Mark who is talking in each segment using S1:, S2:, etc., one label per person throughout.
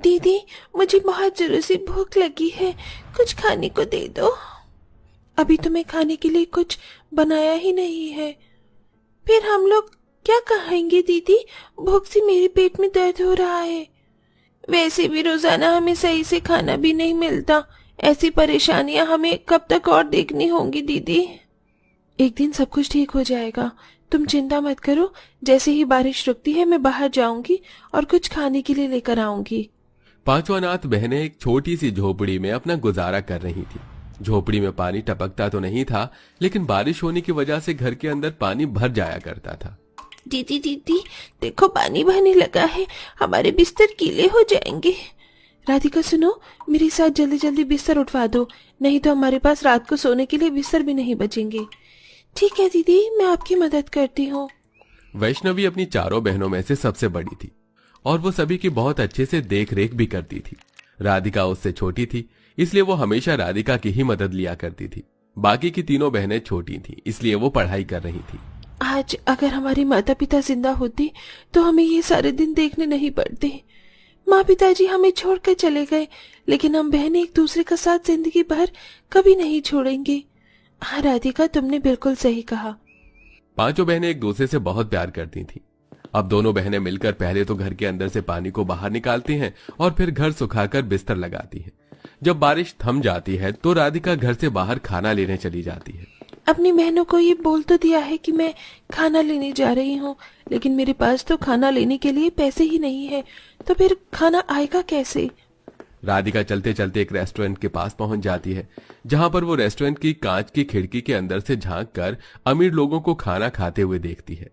S1: दीदी, मुझे बहुत जोरों से भूख लगी है, कुछ खाने को दे दो। अभी तो मैं खाने के लिए कुछ बनाया ही नहीं है। फिर हम लोग क्या खाएंगे दीदी? भूख से मेरे पेट में दर्द हो रहा है। वैसे भी रोजाना हमें सही से खाना भी नहीं मिलता। ऐसी परेशानियां हमें कब तक और देखनी होंगी दीदी? एक दिन सब कुछ ठीक हो जाएगा, तुम चिंता मत करो। जैसे ही बारिश रुकती है मैं बाहर जाऊंगी और कुछ खाने के लिए लेकर आऊंगी।
S2: पांचों अनाथ बहनें एक छोटी सी झोपड़ी में अपना गुजारा कर रही थी। झोपड़ी में पानी टपकता तो नहीं था, लेकिन बारिश होने की वजह से घर के अंदर पानी भर जाया करता था।
S1: दीदी दीदी, देखो पानी बहने लगा है, हमारे बिस्तर गीले हो जाएंगे। राधिका सुनो, मेरे साथ जल्दी जल्दी बिस्तर उठवा दो, नहीं तो हमारे पास रात को सोने के लिए बिस्तर भी नहीं बचेंगे। ठीक है दीदी, मैं आपकी मदद करती हूँ।
S2: वैष्णवी अपनी चारों बहनों में से सबसे बड़ी थी और वो सभी की बहुत अच्छे से देख रेख भी करती थी। राधिका उससे छोटी थी, इसलिए वो हमेशा राधिका की ही मदद लिया करती थी। बाकी की तीनों बहनें छोटी थीं, इसलिए वो पढ़ाई कर रही थी।
S1: आज अगर हमारे माता पिता जिंदा होते तो हमें ये सारे दिन देखने नहीं पड़ते। माँ पिताजी हमें छोड़कर चले गए, लेकिन हम बहनें एक दूसरे का साथ जिंदगी भर कभी नहीं छोड़ेंगे। हाँ राधिका, तुमने बिल्कुल सही कहा।
S2: पांचों बहनें एक दूसरे से बहुत प्यार करती थीं। अब दोनों बहनें मिलकर पहले तो घर के अंदर से पानी को बाहर निकालती हैं और फिर घर सुखाकर बिस्तर लगाती हैं। जब बारिश थम जाती है तो राधिका घर से बाहर खाना लेने चली जाती है।
S1: अपनी बहनों को ये बोल तो दिया है कि मैं खाना लेने जा रही हूँ, लेकिन मेरे पास तो खाना लेने के लिए पैसे ही नहीं है, तो फिर खाना आएगा कैसे?
S2: राधिका चलते चलते एक रेस्टोरेंट के पास पहुंच जाती है, जहां पर वो रेस्टोरेंट की कांच की खिड़की के अंदर से झांक कर अमीर लोगों को खाना खाते हुए देखती है।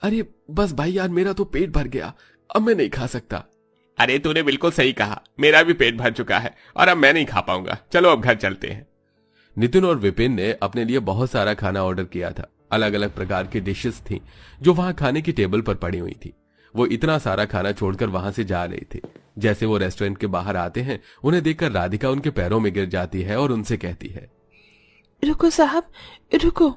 S2: अरे बस भाई यार, मेरा तो पेट भर गया, अब मैं नहीं खा सकता।
S3: अरे तूने बिल्कुल सही कहा, मेरा भी पेट भर चुका है और अब मैं नहीं खा पाऊंगा। चलो अब घर चलते हैं।
S2: नितिन और विपिन ने अपने लिए बहुत सारा खाना ऑर्डर किया था। अलग अलग प्रकार की डिशेस थी जो वहां खाने की टेबल पर पड़ी हुई थी। वो इतना सारा खाना छोड़कर वहां से जा रहे थे। जैसे वो रेस्टोरेंट के बाहर आते हैं, उन्हें देखकर राधिका उनके पैरों में गिर जाती है और उनसे कहती है,
S1: रुको साहब, रुको,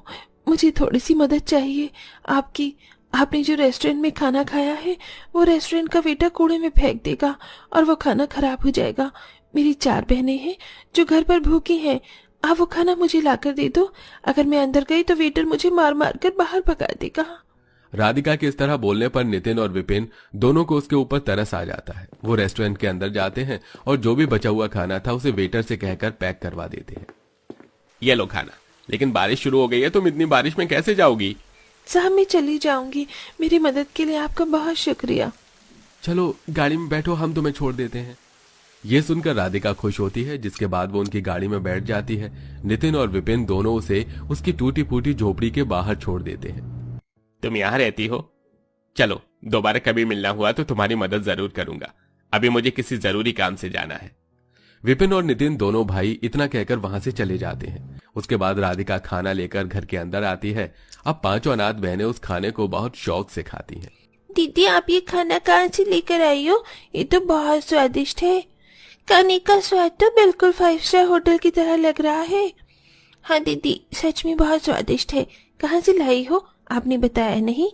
S1: मुझे थोड़ी सी मदद चाहिए आपकी। आपने जो रेस्टोरेंट में खाना खाया है, वो रेस्टोरेंट का वेटर कूड़े में फेंक देगा और वो खाना खराब हो जाएगा। मेरी 4 बहनें हैं जो घर पर भूखी हैं। आप वो खाना मुझे लाकर दे दो। अगर मैं अंदर गई तो वेटर मुझे मार मार कर बाहर भगा देगा।
S2: राधिका के इस तरह बोलने पर नितिन और विपिन दोनों को उसके ऊपर तरस आ जाता है। वो रेस्टोरेंट के अंदर जाते हैं और जो भी बचा हुआ खाना था उसे वेटर से कहकर पैक करवा देते हैं।
S3: ये लो खाना। लेकिन बारिश शुरू हो गई है, तुम इतनी बारिश में कैसे जाओगी?
S1: साहब मैं चली जाऊंगी, मेरी मदद के लिए आपका बहुत शुक्रिया।
S2: चलो गाड़ी में बैठो, हम तुम्हें छोड़ देते हैं। ये सुनकर राधिका खुश होती है, जिसके बाद वो उनकी गाड़ी में बैठ जाती है। नितिन और विपिन दोनों उसे उसकी टूटी फूटी झोपड़ी के बाहर छोड़ देते हैं।
S3: तुम यहाँ रहती हो? चलो, दोबारा कभी मिलना हुआ तो तुम्हारी मदद जरूर करूंगा। अभी मुझे किसी जरूरी काम से जाना है।
S2: विपिन और नितिन दोनों भाई इतना कहकर वहां से चले जाते हैं। उसके बाद राधिका खाना लेकर घर के अंदर आती है। अब पांचों अनाथ बहनें उस खाने को बहुत शौक से खाती हैं।
S1: दीदी, आप ये खाना कहाँ से लेकर आई हो? ये तो बहुत स्वादिष्ट है। खाने का स्वाद तो बिल्कुल 5 स्टार होटल की तरह लग रहा है। हाँ दीदी, सच में बहुत स्वादिष्ट है। कहाँ से लाई हो? आपने बताया नहीं।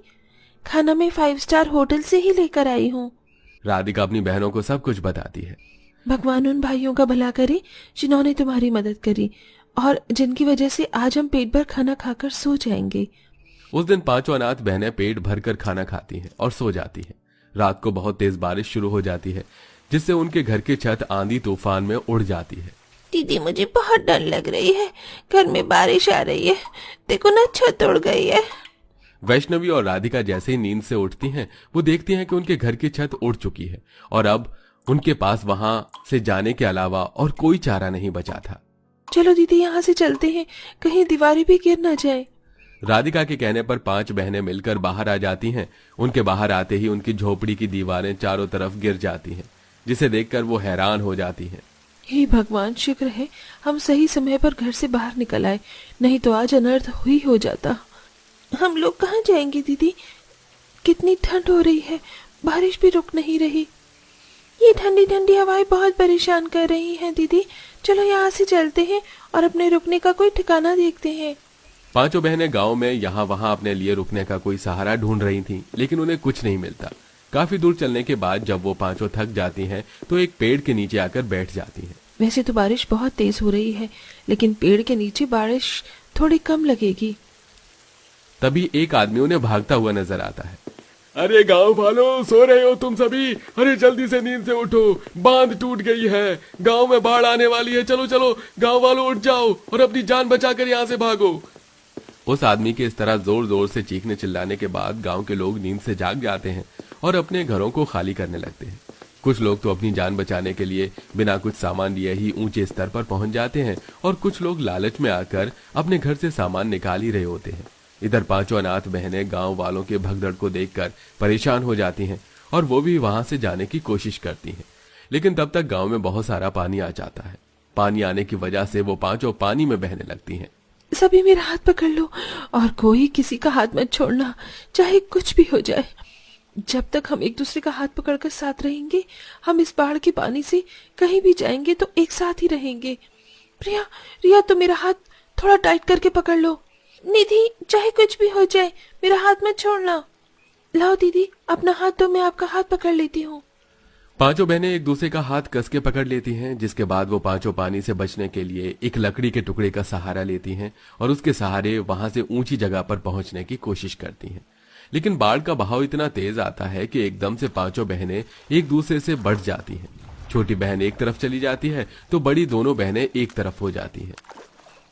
S1: खाना मैं 5 स्टार होटल से ही लेकर आई हूँ।
S2: राधिका अपनी बहनों को सब कुछ बताती है।
S1: भगवान उन भाइयों का भला करे जिन्होंने तुम्हारी मदद करी और जिनकी वजह से आज हम पेट भर खाना खाकर सो जाएंगे।
S2: उस दिन पांचों अनाथ बहनें पेट भरकर खाना खाती हैं और सो जाती हैं। रात को बहुत तेज बारिश शुरू हो जाती है, जिससे उनके घर की छत आंधी तूफान में उड़ जाती है।
S1: दीदी, मुझे बहुत डर लग रही है, घर में बारिश आ रही है। देखो ना, छत उड़ गई है।
S2: वैष्णवी और राधिका जैसे ही नींद से उठती हैं, वो देखती हैं कि उनके घर की छत उड़ चुकी है और अब उनके पास वहां से जाने के अलावा और कोई चारा नहीं बचा था।
S1: चलो दीदी, यहाँ से चलते हैं, कहीं दीवारें भी गिर ना जाए।
S2: राधिका के कहने पर 5 बहनें मिलकर बाहर आ जाती हैं। उनके बाहर आते ही उनकी झोपड़ी की दीवारें चारों तरफ गिर जाती हैं, जिसे देखकर वो हैरान हो जाती हैं।
S1: हे भगवान, शुक्र है हम सही समय पर घर से बाहर निकल आए, नहीं तो आज अनर्थ ही हो जाता। हम लोग कहाँ जाएंगे दीदी? कितनी ठंड हो रही है, बारिश भी रुक नहीं रही। ये ठंडी ठंडी हवाएं बहुत परेशान कर रही हैं दीदी। चलो यहाँ से चलते हैं और अपने रुकने का कोई ठिकाना देखते हैं।
S2: पांचों बहनें गांव में यहाँ वहां अपने लिए रुकने का कोई सहारा ढूंढ रही थीं, लेकिन उन्हें कुछ नहीं मिलता। काफी दूर चलने के बाद जब वो पांचों थक जाती हैं तो एक पेड़ के नीचे आकर बैठ जाती हैं।
S1: वैसे तो बारिश बहुत तेज हो रही है, लेकिन पेड़ के नीचे बारिश थोड़ी कम लगेगी।
S2: तभी एक आदमी उन्हें भागता हुआ नजर आता है। अरे गांव वालों, सो रहे हो तुम सभी? अरे जल्दी से नींद से उठो, बांध टूट गई है, गांव में बाढ़ आने वाली है। चलो चलो गांव वालों, उठ जाओ और अपनी जान बचाकर यहाँ से भागो। उस आदमी के इस तरह जोर जोर से चीखने चिल्लाने के बाद गांव के लोग नींद से जाग जाते हैं और अपने घरों को खाली करने लगते हैं। कुछ लोग तो अपनी जान बचाने के लिए बिना कुछ सामान लिए ही ऊंचे स्तर पर पहुंच जाते हैं और कुछ लोग लालच में आकर अपने घर से सामान निकाल ही रहे होते हैं। इधर पांचों अनाथ बहनें गांव वालों के भगदड़ को देखकर परेशान हो जाती हैं और वो भी वहां से जाने की कोशिश करती हैं, लेकिन तब तक गांव में बहुत सारा पानी आ जाता है। पानी आने की वजह से वो पांचों पानी में बहने लगती हैं।
S1: सभी मेरा हाथ पकड़ लो और कोई किसी का हाथ मत छोड़ना, चाहे कुछ भी हो जाए। जब तक हम एक दूसरे का हाथ पकड़कर साथ रहेंगे, हम इस बाढ़ के पानी से कहीं भी जाएंगे तो एक साथ ही रहेंगे। प्रिया, रिया, तो मेरा हाथ थोड़ा टाइट करके पकड़ लो। निधि, चाहे कुछ भी हो जाए मेरा हाथ मत छोड़ना। लाओ दीदी, अपना हाथ दो, मैं आपका हाथ पकड़ लेती हूँ।
S2: पांचों बहनें एक दूसरे का हाथ कस के पकड़ लेती हैं, जिसके बाद वो पांचों पानी से बचने के लिए एक लकड़ी के टुकड़े का सहारा लेती हैं और उसके सहारे वहां से ऊंची जगह पर पहुंचने की कोशिश करती हैं। लेकिन बाढ़ का बहाव इतना तेज आता है कि एकदम से पांचों बहनें एक दूसरे से बढ़ जाती हैं। छोटी बहन एक तरफ चली जाती है तो बड़ी दोनों बहनें एक तरफ हो जाती हैं।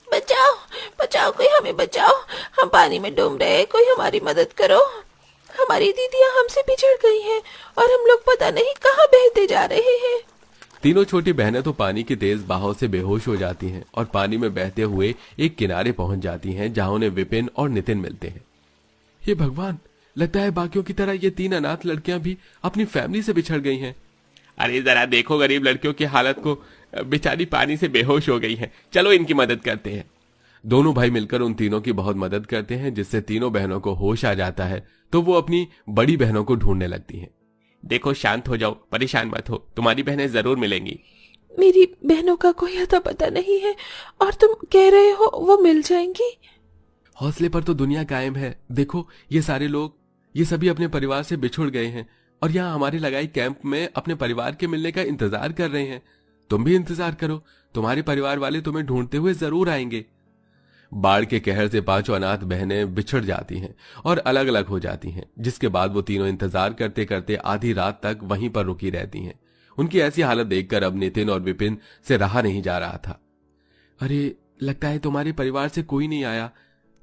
S1: बचाओ, बचाओ, कोई हमें बचाओ, हम पानी में डूब रहे हैं, कोई हमारी मदद करो। हमारी दीदियां हमसे बिछड़ गई हैं और हम लोग पता नहीं कहाँ बहते जा रहे हैं।
S2: तीनों छोटी बहनें तो पानी के तेज बहाव से बेहोश हो जाती हैं और पानी में बहते हुए एक किनारे पहुंच जाती हैं, जहां उन्हें विपिन और नितिन मिलते हैं। हे भगवान, लगता है बाकियों की तरह ये तीन अनाथ लड़कियां भी अपनी फैमिली से बिछड़ गई हैं।
S3: अरे जरा देखो गरीब लड़कियों की हालत को, बेचारी पानी से बेहोश हो गई है। चलो इनकी मदद करते हैं।
S2: दोनों भाई मिलकर उन तीनों की बहुत मदद करते हैं, जिससे तीनों बहनों को होश आ जाता है तो वो अपनी बड़ी बहनों को ढूंढने लगती हैं।
S3: देखो, शांत हो जाओ, परेशान मत हो, तुम्हारी बहनें जरूर मिलेंगी।
S1: मेरी बहनों का कोई अता पता नहीं है और तुम कह रहे हो वो मिल जाएंगी।
S2: हौसले पर तो दुनिया कायम है। देखो, ये सारे लोग, ये सभी अपने परिवार से बिछुड़ गए हैं और यहाँ हमारे लगाई कैंप में अपने परिवार के मिलने का इंतजार कर रहे हैं। तुम भी इंतजार करो, तुम्हारे परिवार वाले तुम्हें ढूंढते हुए जरूर आएंगे। बाढ़ के कहर से पांचों अनाथ बहनें बिछड़ जाती हैं और अलग अलग हो जाती हैं, जिसके बाद वो तीनों इंतजार करते करते आधी रात तक वहीं पर रुकी रहती हैं। उनकी ऐसी हालत देखकर अब नितिन और विपिन से रहा नहीं जा रहा था। अरे, लगता है तुम्हारे परिवार से कोई नहीं आया।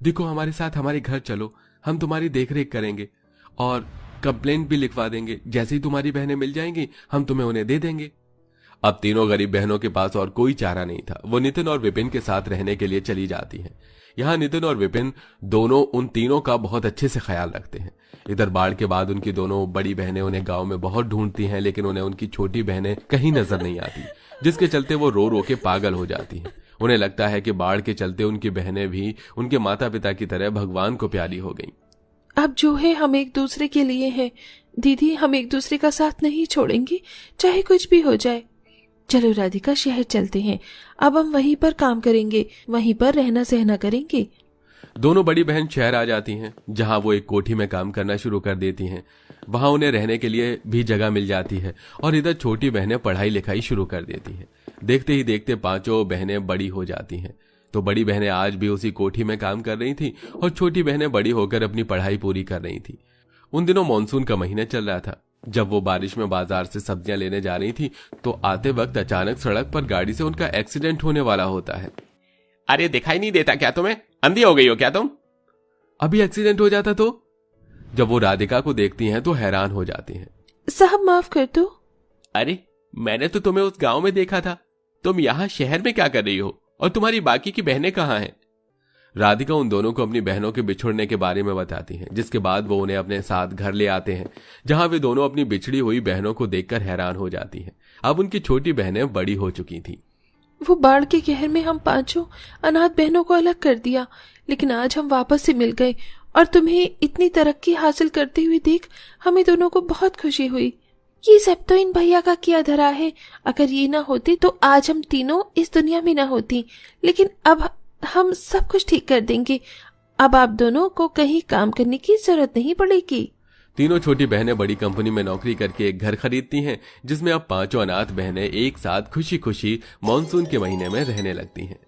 S2: देखो, हमारे साथ हमारे घर चलो, हम तुम्हारी देखरेख करेंगे और कंप्लेंट भी लिखवा देंगे। जैसे ही तुम्हारी बहनें मिल जाएंगी हम तुम्हें उन्हें दे देंगे। अब तीनों गरीब बहनों के पास और कोई चारा नहीं था। वो नितिन और विपिन के साथ रहने के लिए चली जाती हैं। यहाँ नितिन और विपिन दोनों उन तीनों का बहुत अच्छे से ख्याल रखते हैं। इधर बाढ़ के बाद उनकी दोनों बड़ी बहनें उन्हें गांव में बहुत ढूंढती हैं, लेकिन उन्हें उनकी छोटी बहनें कहीं नजर नहीं आती, जिसके चलते वो रो रो के पागल हो जाती हैं। उन्हें लगता है कि बाढ़ के चलते उनकी बहनें भी उनके माता पिता की तरह भगवान को प्यारी हो गईं।
S1: अब जो है हम एक दूसरे के लिए हैं। दीदी, हम एक दूसरे का साथ नहीं छोड़ेंगे, चाहे कुछ भी हो जाए। चलो राधिका, शहर चलते हैं। अब हम वहीं पर काम करेंगे, वहीं पर रहना सहना करेंगे।
S2: दोनों बड़ी बहन शहर आ जाती हैं, जहां वो एक कोठी में काम करना शुरू कर देती हैं। वहां उन्हें रहने के लिए भी जगह मिल जाती है और इधर छोटी बहनें पढ़ाई लिखाई शुरू कर देती हैं। देखते ही देखते पांचों बहनें बड़ी हो जाती हैं। तो बड़ी बहनें आज भी उसी कोठी में काम कर रही थी और छोटी बहनें बड़ी होकर अपनी पढ़ाई पूरी कर रही थी। उन दिनों मानसून का महीना चल रहा था। जब वो बारिश में बाजार से सब्जियां लेने जा रही थी तो आते वक्त अचानक सड़क पर गाड़ी से उनका एक्सीडेंट होने वाला होता है।
S3: अरे, दिखाई नहीं देता क्या तुम्हें? अंधी हो गई हो क्या तुम?
S2: अभी एक्सीडेंट हो जाता तो? जब वो राधिका को देखती हैं तो हैरान हो जाती हैं।
S1: साहब, माफ कर दो।
S3: अरे, मैंने तो तुम्हें उस गांव में देखा था। तुम यहाँ शहर में क्या कर रही हो और तुम्हारी बाकी की बहनें कहाँ हैं?
S2: राधिका उन दोनों को अपनी बहनों के बिछुड़ने के बारे में बताती हैं, जिसके बाद वो उन्हें अपने साथ घर ले आते हैं, जहां वे दोनों अपनी बिछड़ी हुई बहनों को देखकर हैरान हो जाती हैं। अब उनकी छोटी बहनें बड़ी हो चुकी थीं।
S1: वो बाढ़ के कहर में हम पांचों अनाथ बहनों को अलग कर दिया, लेकिन आज हम वापस से मिल गए और तुम्हें इतनी तरक्की हासिल करते हुए देख हमें दोनों को बहुत खुशी हुई। ये सब तो इन भैया का किया धरा है। अगर ये ना होते तो आज हम तीनों इस दुनिया में ना होती, लेकिन अब हम सब कुछ ठीक कर देंगे। अब आप दोनों को कहीं काम करने की जरूरत नहीं पड़ेगी।
S2: तीनों छोटी बहनें बड़ी कंपनी में नौकरी करके एक घर खरीदती हैं, जिसमें अब 5 अनाथ बहनें एक साथ खुशी खुशी मानसून के महीने में रहने लगती हैं।